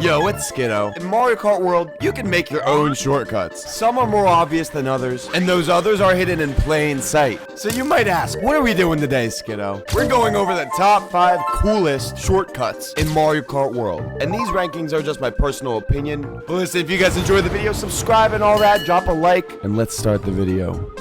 Yo, it's Skido. In Mario Kart World, you can make your own shortcuts. Some are more obvious than others, and those others are hidden in plain sight. So you might ask, what are we doing today, Skido? We're going over the top 5 coolest shortcuts in Mario Kart World. And these rankings are just my personal opinion. But listen, if you guys enjoyed the video, subscribe and all that, drop a like, and let's start the video.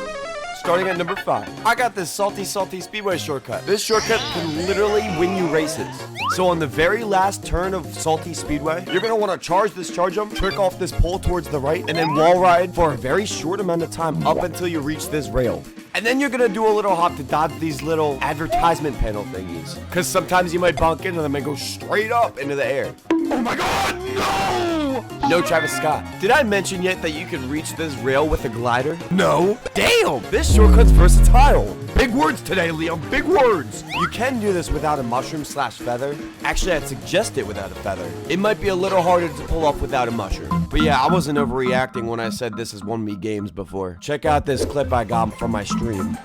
Starting at number 5, I got this Salty Speedway shortcut. This shortcut can literally win you races. So on the very last turn of Salty Speedway, you're going to want to charge this charge jump, trick off this pole towards the right, and then wall ride for a very short amount of time up until you reach this rail. And then you're going to do a little hop to dodge these little advertisement panel thingies. Because sometimes you might bonk into them and go straight up into the air. Oh my god, no! No, Travis Scott. Did I mention yet that you can reach this rail with a glider? No. Damn, this shortcut's versatile. Big words today, Liam, big words. You can do this without a mushroom / feather. Actually, I'd suggest it without a feather. It might be a little harder to pull off without a mushroom. But yeah, I wasn't overreacting when I said this has won me games before. Check out this clip I got from my stream.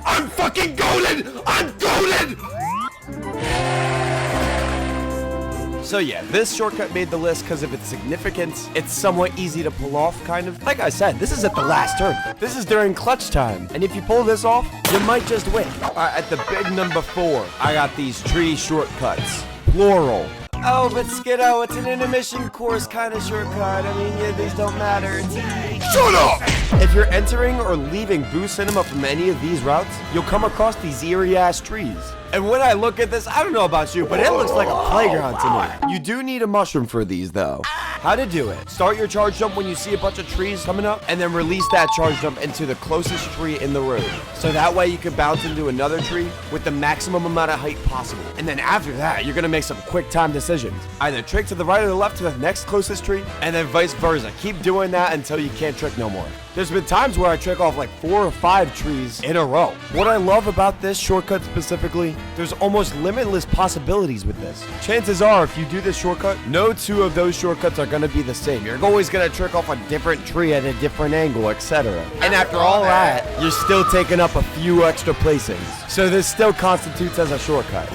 I'm fucking golden! I'm golden! So yeah, this shortcut made the list because of its significance. It's somewhat easy to pull off, kind of. Like I said, this is at the last turn. This is during clutch time. And if you pull this off, you might just win. Alright, at the big number 4, I got these tree shortcuts. Plural. Oh, but Skido, it's an intermission course kind of shortcut. I mean, yeah, these don't matter. Shut up! If you're entering or leaving Boo Cinema from any of these routes, you'll come across these eerie-ass trees. And when I look at this, I don't know about you, but it looks like a playground to me. You do need a mushroom for these, though. How to do it. Start your charge jump when you see a bunch of trees coming up, and then release that charge jump into the closest tree in the road. So that way you can bounce into another tree with the maximum amount of height possible. And then after that, you're going to make some quick time decisions. Either trick to the right or the left to the next closest tree, and then vice versa. Keep doing that until you can't trick no more. There's been times where I trick off like 4 or 5 trees in a row. What I love about this shortcut specifically, there's almost limitless possibilities with this. Chances are, if you do this shortcut, no 2 of those shortcuts are going to be the same. You're always going to trick off a different tree at a different angle, etc. And after all that, you're still taking up a few extra placings. So this still constitutes as a shortcut.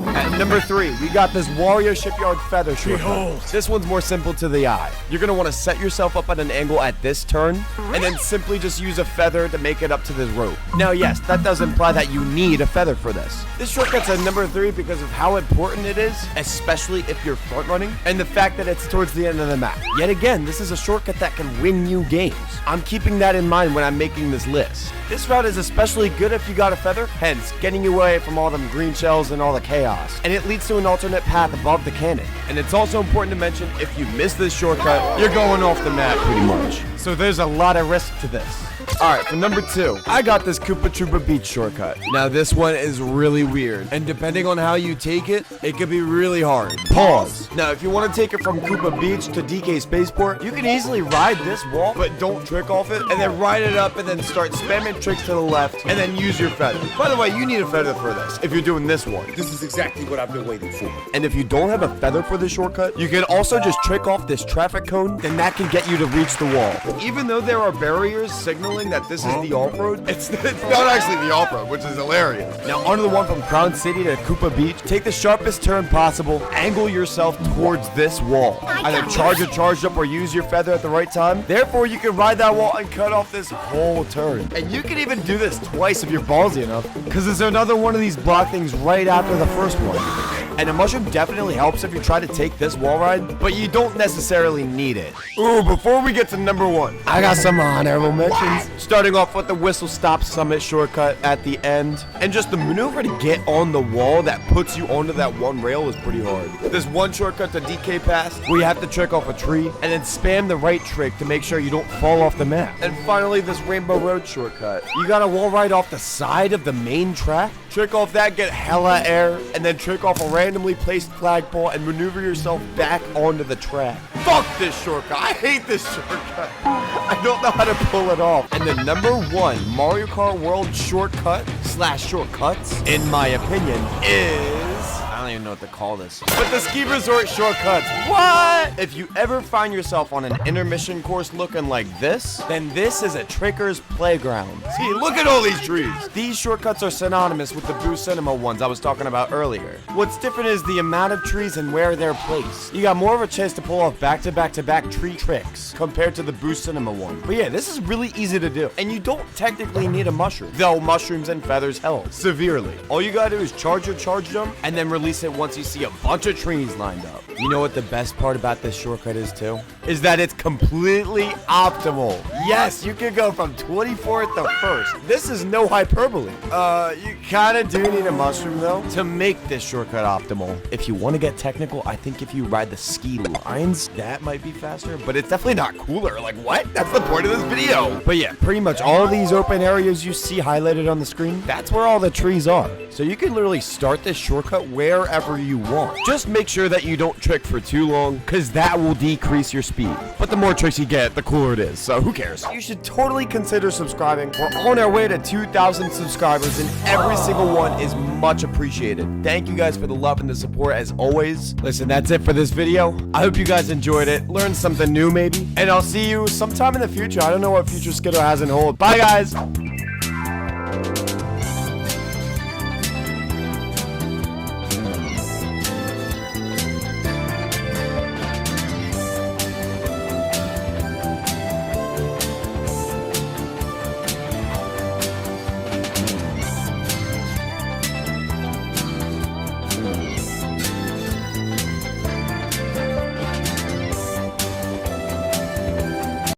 At number 3, we got this Wario Shipyard Feather shortcut. This one's more simple to the eye. You're going to want to set yourself up at an angle at this turn, and then simply just use a feather to make it up to this rope. Now, yes, that does imply that you need a feather for this. This shortcut's at number 3 because of how important it is, especially if you're front running, and the fact that it's towards the end of the map. Yet again, this is a shortcut that can win you games. I'm keeping that in mind when I'm making this list. This route is especially good if you got a feather, hence getting you away from all them green shells and all the chaos. And it leads to an alternate path above the cannon. And it's also important to mention, if you miss this shortcut, you're going off the map pretty much. So there's a lot of risk to this. Alright, for number 2, I got this Koopa Troopa Beach shortcut. Now this one is really weird, and depending on how you take it, it could be really hard. Pause. Now if you want to take it from Koopa Beach to DK Spaceport, you can easily ride this wall, but don't trick off it, and then ride it up and then start spamming tricks to the left, and then use your feather. By the way, you need a feather for this, if you're doing this one. This is exactly what I've been waiting for. And if you don't have a feather for this shortcut, you can also just trick off this traffic cone, then that can get you to reach the wall. Even though there are barriers signaling that this is the off-road, it's not actually the off-road, which is hilarious. Now, onto the one from Crown City to Koopa Beach, take the sharpest turn possible, angle yourself towards this wall. Either charge a charge up or use your feather at the right time. Therefore, you can ride that wall and cut off this whole turn. And you can even do this twice if you're ballsy enough, because there's another one of these block things right after the first one. And a mushroom definitely helps if you try to take this wall ride, but you don't necessarily need it. Ooh, before we get to number 1, I got some honorable mentions. Starting off with the Whistle Stop Summit shortcut at the end. And just the maneuver to get on the wall that puts you onto that one rail is pretty hard. There's one shortcut to DK Pass where you have to trick off a tree and then spam the right trick to make sure you don't fall off the map. And finally, this Rainbow Road shortcut. You gotta wall ride off the side of the main track, trick off that, get hella air, and then trick off a randomly placed flagpole and maneuver yourself back onto the track. Fuck this shortcut. I hate this shortcut. I don't know how to pull it off. And the number 1 Mario Kart World shortcut / shortcuts, in my opinion, is... I don't even know what to call this. But the ski resort shortcuts. What? If you ever find yourself on an intermission course looking like this, then this is a tricker's playground. See, look at all these trees. These shortcuts are synonymous with the Boo Cinema ones I was talking about earlier. What's different is the amount of trees and where they're placed. You got more of a chance to pull off back-to-back-to-back tree tricks compared to the Boo Cinema one. But yeah, this is really easy to do. And you don't technically need a mushroom, though mushrooms and feathers help severely. All you gotta do is charge your charge jump and then release it once you see a bunch of trees lined up. You know what the best part about this shortcut is too? Is that it's completely optimal. Yes, you can go from 24th to 1st. This is no hyperbole. You kinda do need a mushroom though to make this shortcut optimal. If you want to get technical, I think if you ride the ski lines, that might be faster, but it's definitely not cooler. Like what? That's the point of this video. But yeah, pretty much all of these open areas you see highlighted on the screen, that's where all the trees are. So you can literally start this shortcut wherever you want. Just make sure that you don't trick for too long, because that will decrease your speed. But the more tricks you get, the cooler it is, so who cares? You should totally consider subscribing. We're on our way to 2,000 subscribers, and every single one is much appreciated. Thank you guys for the love and the support as always. Listen, that's it for this video. I hope you guys enjoyed it, learned something new maybe, and I'll see you sometime in the future. I don't know what future Skido has in hold. Bye guys!